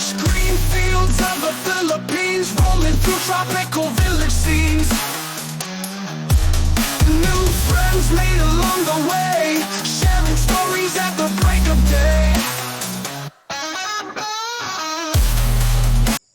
lush green fields of the Philippines, rolling through tropical village scenes. New friends made along the way, sharing stories at the break of day.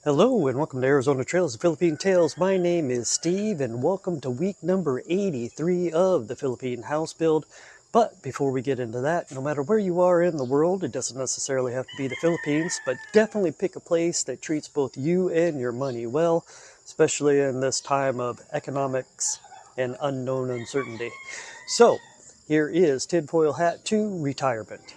Hello and welcome to Arizona Trails and Philippine Tales. My name is Steve and welcome to week number 83 of the Philippine house build. But before we get into that, no matter where you are in the world, it doesn't necessarily have to be the Philippines, but definitely pick a place that treats both you and your money well, especially in this time of economics and unknown uncertainty. So here is Tinfoil Hat to retirement.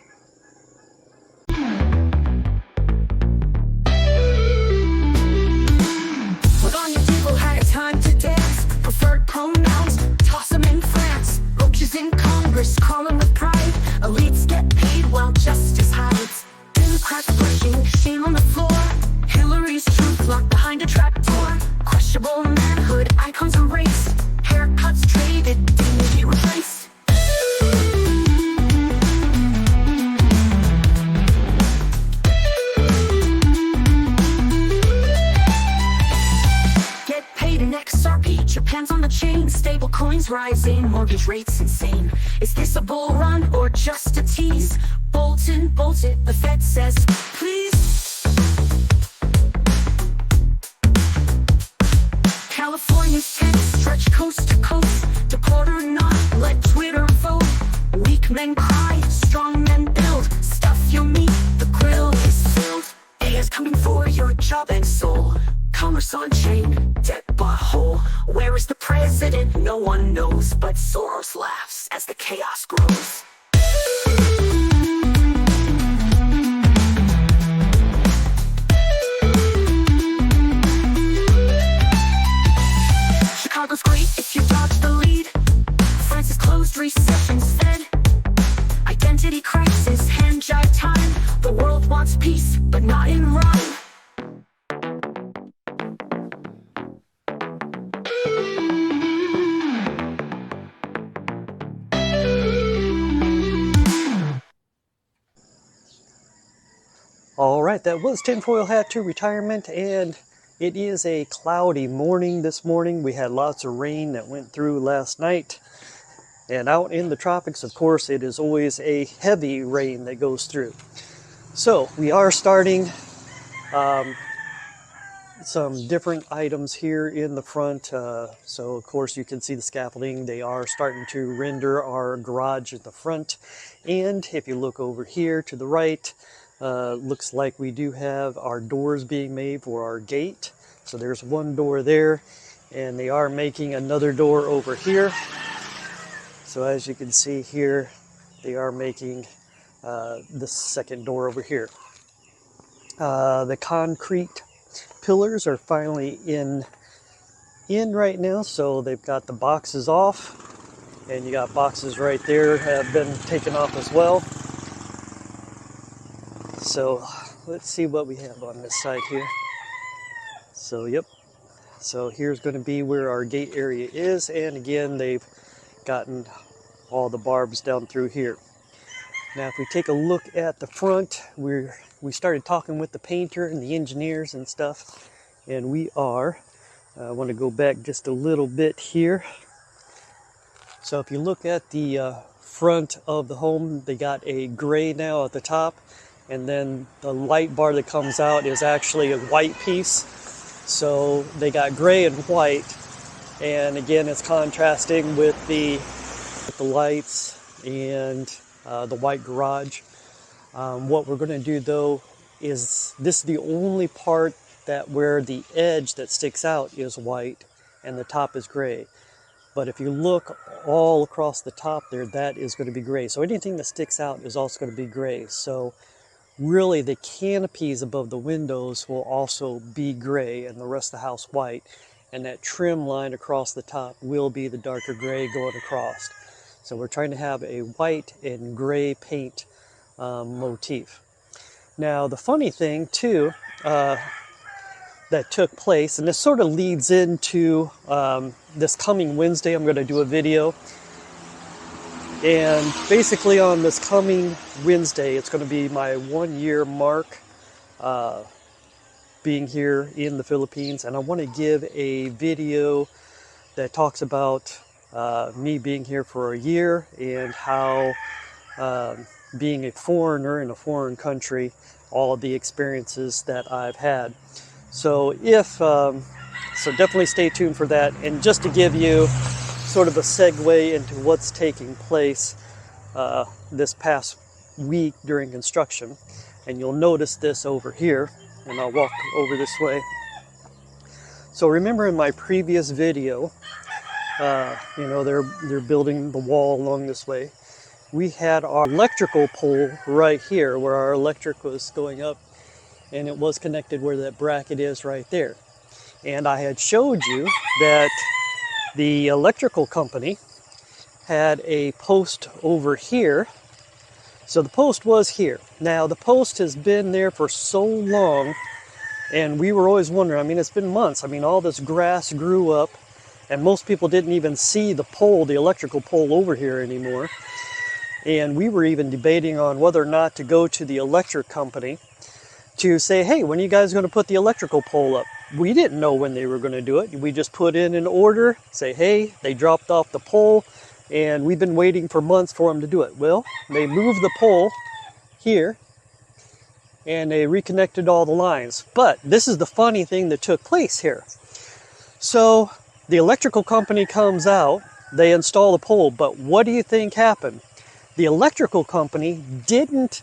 Time to dance, preferred pronouns, toss them in France. Roaches in Congress, crawling with pride. Elites get paid while justice hides. Democrats pushing shame on the floor. Hillary's truth locked behind a trapdoor. Questionable manhood, icons erased. Haircuts traded, dignity replaced. XRP, Japan's on the chain, stable coins rising, mortgage rates insane. Is this a bull run or just a tease? Bolton, bolt it, the Fed says, please. California's tenants stretch coast to coast. Deport or not, let Twitter vote. Weak men cry, strong men build. Stuff your meat, the grill is filled. AI is coming for your job and soul. Commerce on chain, debt bought whole. Where is the president? No one knows, but Soros laughs as the chaos grows. Chicago's great if you dodge the lead. France is closed, recession's fed. Identity crisis, hand jive time. The world wants peace, but not in rhyme. Alright, that was Tinfoil Hat to retirement, and it is a cloudy morning this morning. We had lots of rain that went through last night. And out in the tropics, of course, it is always a heavy rain that goes through. So, we are starting some different items here in the front. So, of course, you can see the scaffolding. They are starting to render our garage at the front. And if you look over here to the right, looks like we do have our doors being made for our gate. So there's one door there, and they are making another door over here. So as you can see here, they are making the second door over here. The concrete pillars are finally in right now, so they've got the boxes off, and you got boxes right there have been taken off as well. So let's see what we have on this side here. So yep, so here's going to be where our gate area is, and again they've gotten all the barbs down through here. Now if we take a look at the front, we started talking with the painter and the engineers and stuff, and we are I want to go back just a little bit here. So if you look at the front of the home, they got a gray now at the top. And then the light bar that comes out is actually a white piece. So they got gray and white. And again, it's contrasting with the lights and the white garage. What we're going to do though is this is the only part that where the edge that sticks out is white and the top is gray. But if you look all across the top there, that is going to be gray. So anything that sticks out is also going to be gray. So really the canopies above the windows will also be gray and the rest of the house white, and that trim line across the top will be the darker gray going across. So we're trying to have a white and gray paint motif. Now the funny thing too that took place, and this sort of leads into this coming Wednesday, I'm going to do a video. And basically on this coming Wednesday, it's going to be my 1 year mark being here in the Philippines, and I want to give a video that talks about me being here for a year and how being a foreigner in a foreign country, all of the experiences that I've had. So so definitely stay tuned for that. And just to give you sort of a segue into what's taking place this past week during construction, and you'll notice this over here, and I'll walk over this way. So remember in my previous video, you know, they're building the wall along this way. We had our electrical pole right here where our electric was going up, and it was connected where that bracket is right there. And I had showed you that the electrical company had a post over here. So the post was here. Now the post has been there for so long, and we were always wondering, I mean, it's been months. I mean, all this grass grew up, and most people didn't even see the pole, the electrical pole over here anymore. And we were even debating on whether or not to go to the electric company to say, hey, when are you guys going to put the electrical pole up? We didn't know when they were going to do it. We just put in an order, say, hey, they dropped off the pole, and we've been waiting for months for them to do it. Well, they moved the pole here, and they reconnected all the lines. But this is the funny thing that took place here. So the electrical company comes out, they install the pole, but what do you think happened? The electrical company didn't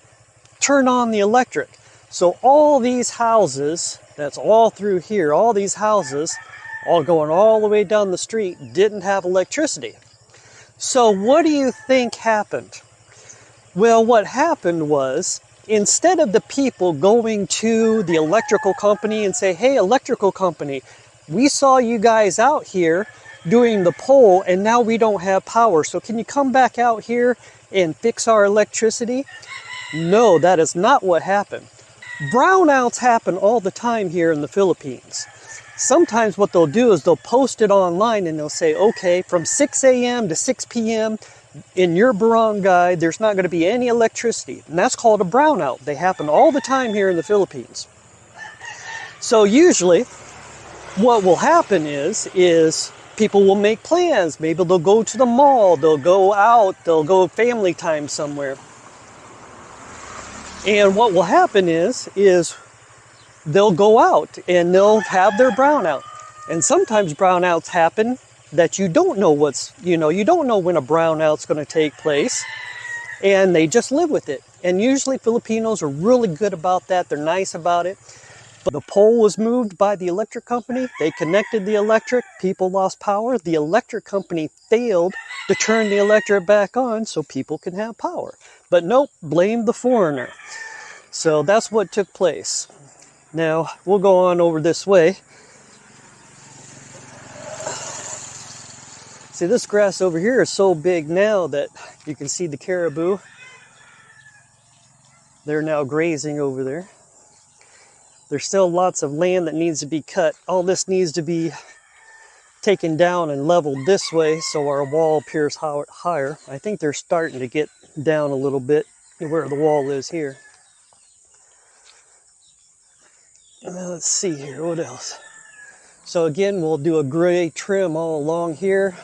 turn on the electric. So all these houses, that's all through here, all these houses, all going all the way down the street, didn't have electricity. So what do you think happened? Well, what happened was, instead of the people going to the electrical company and say, hey, electrical company, we saw you guys out here doing the pole, and now we don't have power. So can you come back out here and fix our electricity? No, that is not what happened. Brownouts happen all the time here in the Philippines. Sometimes what they'll do is they'll post it online and they'll say, okay, from 6 a.m. to 6 p.m. in your barangay, there's not going to be any electricity. And that's called a brownout. They happen all the time here in the Philippines. So usually what will happen is people will make plans. Maybe they'll go to the mall, they'll go out, they'll go family time somewhere. And what will happen is they'll go out and they'll have their brownout. And sometimes brownouts happen that you don't know you don't know when a brownout's going to take place, and they just live with it. And usually Filipinos are really good about that. They're nice about it. But the pole was moved by the electric company. They connected the electric. People lost power. The electric company failed to turn the electric back on so people can have power. But nope, blame the foreigner. So that's what took place. Now, we'll go on over this way. See, this grass over here is so big now that you can see the caribou. They're now grazing over there. There's still lots of land that needs to be cut. All this needs to be taken down and leveled this way so our wall appears higher. I think they're starting to get down a little bit where the wall is here. Let's see here, what else? So again, we'll do a gray trim all along here.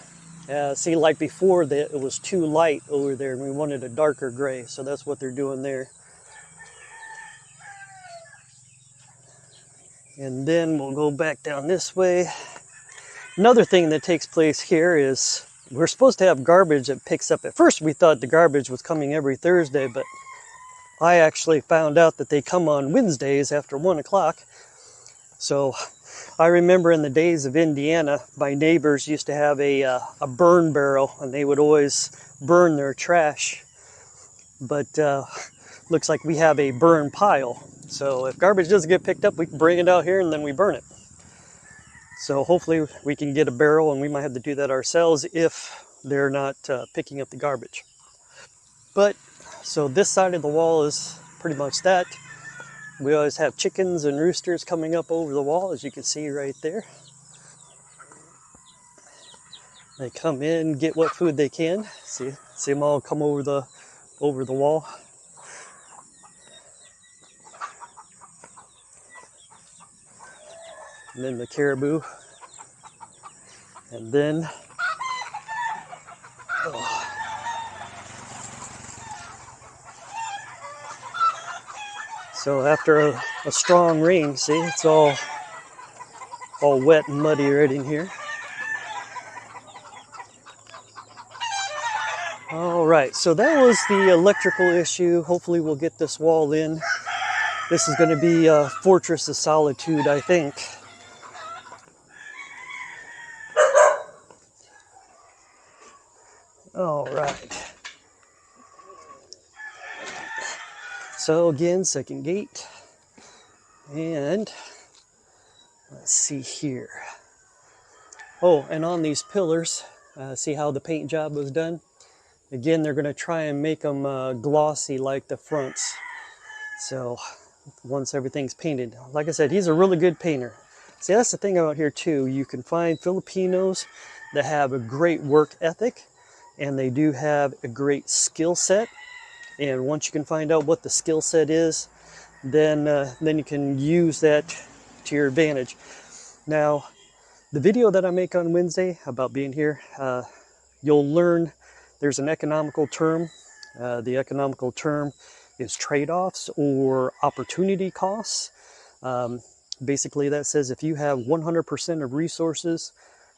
See, like before, it was too light over there and we wanted a darker gray, so that's what they're doing there. And then we'll go back down this way. Another thing that takes place here is we're supposed to have garbage that picks up. At first we thought the garbage was coming every Thursday, but I actually found out that they come on Wednesdays after 1 o'clock. So I remember in the days of Indiana, my neighbors used to have a burn barrel, and they would always burn their trash. But looks like we have a burn pile. So if garbage doesn't get picked up, we can bring it out here and then we burn it. So hopefully we can get a barrel, and we might have to do that ourselves if they're not picking up the garbage. But so this side of the wall is pretty much that. We always have chickens and roosters coming up over the wall, as you can see right there. They come in, get what food they can. See them all come over the wall. and then the caribou, and then so after a strong rain, see, it's all wet and muddy right in here. All right, so that was the electrical issue. Hopefully we'll get this wall in. This is going to be a Fortress of Solitude, I think. All right. So again, second gate. And let's see here. Oh, and on these pillars, see how the paint job was done? Again, they're going to try and make them glossy like the fronts. So once everything's painted, like I said, he's a really good painter. See, that's the thing out here too. You can find Filipinos that have a great work ethic, and they do have a great skill set. And once you can find out what the skill set is, then you can use that to your advantage. Now, the video that I make on Wednesday about being here, you'll learn there's an economical term. The economical term is trade-offs or opportunity costs. Basically, that says if you have 100% of resources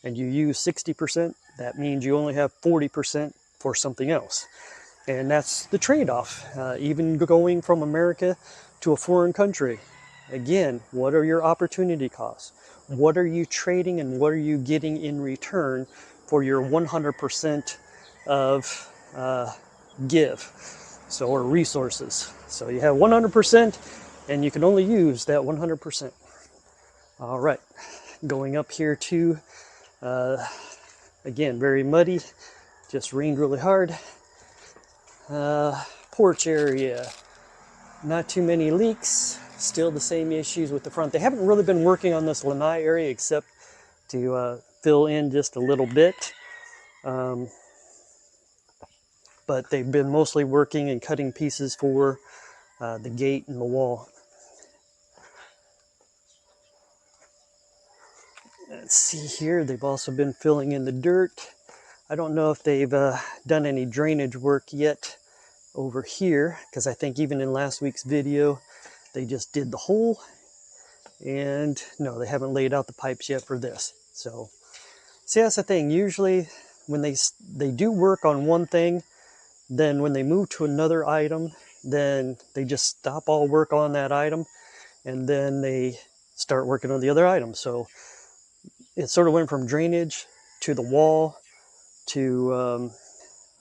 and you use 60%, that means you only have 40% for something else. And that's the trade-off. Even going from America to a foreign country. Again, what are your opportunity costs? What are you trading and what are you getting in return for your 100% of give, so, or resources? So you have 100% and you can only use that 100%. All right, going up here to, again, very muddy, just rained really hard. Porch area, not too many leaks, still the same issues with the front. They haven't really been working on this lanai area except to fill in just a little bit. But they've been mostly working and cutting pieces for the gate and the wall. Let's see here, they've also been filling in the dirt. I don't know if they've done any drainage work yet over here, because I think even in last week's video, they just did the hole. And no, they haven't laid out the pipes yet for this. So, see, that's the thing. Usually when they do work on one thing, then when they move to another item, then they just stop all work on that item, and then they start working on the other item. So it sort of went from drainage to the wall to,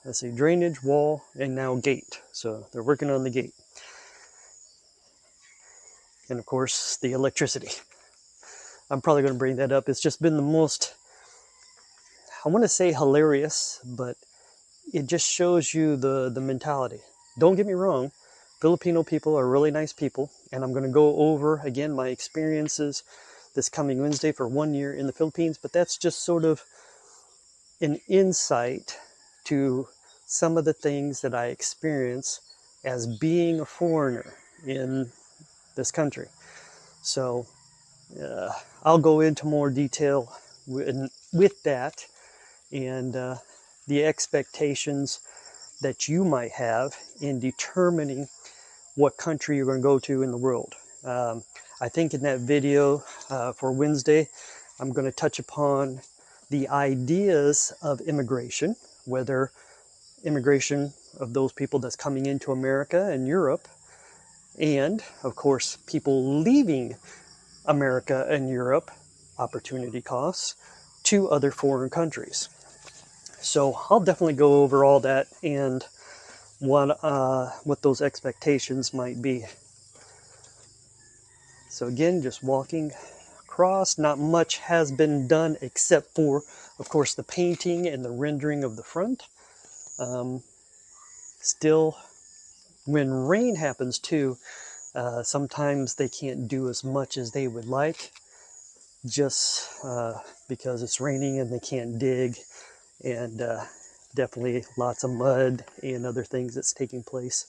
let's see, drainage, wall, and now gate. So they're working on the gate. And of course, the electricity. I'm probably going to bring that up. It's just been the most, I want to say hilarious, but it just shows you the mentality. Don't get me wrong, Filipino people are really nice people, and I'm going to go over, again, my experiences this coming Wednesday for 1 year in the Philippines, but that's just sort of an insight to some of the things that I experience as being a foreigner in this country. So I'll go into more detail with that and the expectations that you might have in determining what country you're going to go to in the world. I think in that video for Wednesday, I'm going to touch upon the ideas of immigration, whether immigration of those people that's coming into America and Europe, and of course people leaving America and Europe, opportunity costs, to other foreign countries. So I'll definitely go over all that and what those expectations might be. So again, just walking across, not much has been done except for, of course, the painting and the rendering of the front. Still, when rain happens too, sometimes they can't do as much as they would like, just because it's raining and they can't dig, and definitely lots of mud and other things that's taking place.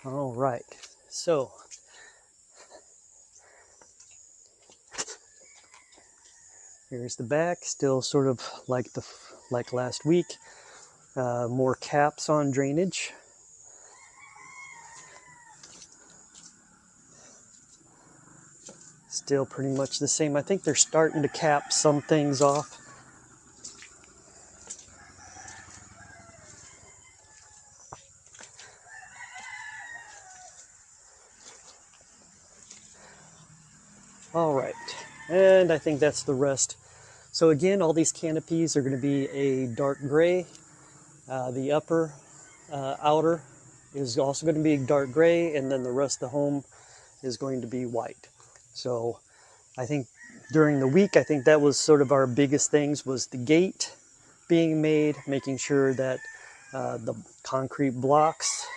All right, so Here's the back, still sort of like last week. More caps on drainage. Still pretty much the same. I think they're starting to cap some things off. All right, and I think that's the rest. So again, all these canopies are going to be a dark gray. The upper outer is also going to be dark gray, and then the rest of the home is going to be white. So I think during the week, I think that was sort of our biggest things, was the gate being made, making sure that the concrete blocks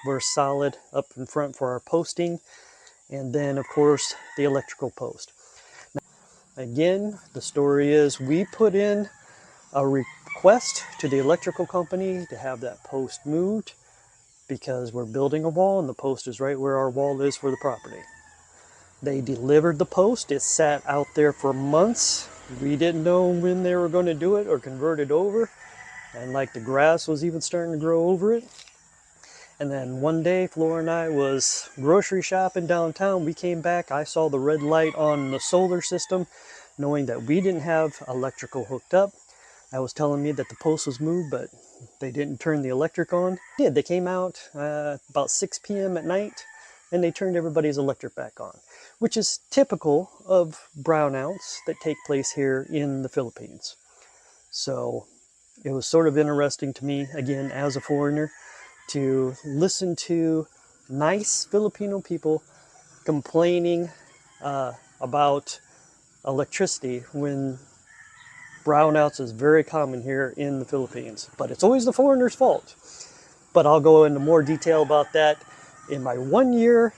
were solid up in front for our posting, and then of course the electrical post. Now, again, the story is we put in a request to the electrical company to have that post moved because we're building a wall and the post is right where our wall is for the property. They delivered the post. It sat out there for months. We didn't know when they were going to do it or convert it over. And like the grass was even starting to grow over it. And then one day, Flora and I was grocery shopping downtown. We came back. I saw the red light on the solar system, knowing that we didn't have electrical hooked up. That was telling me that the post was moved, but they didn't turn the electric on. They came out about 6 p.m. at night, and they turned everybody's electric back on, which is typical of brownouts that take place here in the Philippines. So it was sort of interesting to me, again, as a foreigner, to listen to nice Filipino people complaining about electricity when brownouts is very common here in the Philippines. But it's always the foreigner's fault. But I'll go into more detail about that in my 1-year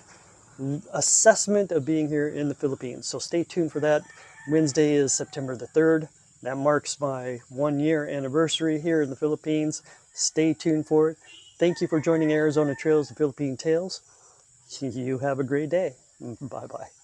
assessment of being here in the Philippines. So stay tuned for that. Wednesday is September the 3rd. That marks my 1-year anniversary here in the Philippines. Stay tuned for it. Thank you for joining Arizona Trails and Philippine Tales. You have a great day. Bye-bye.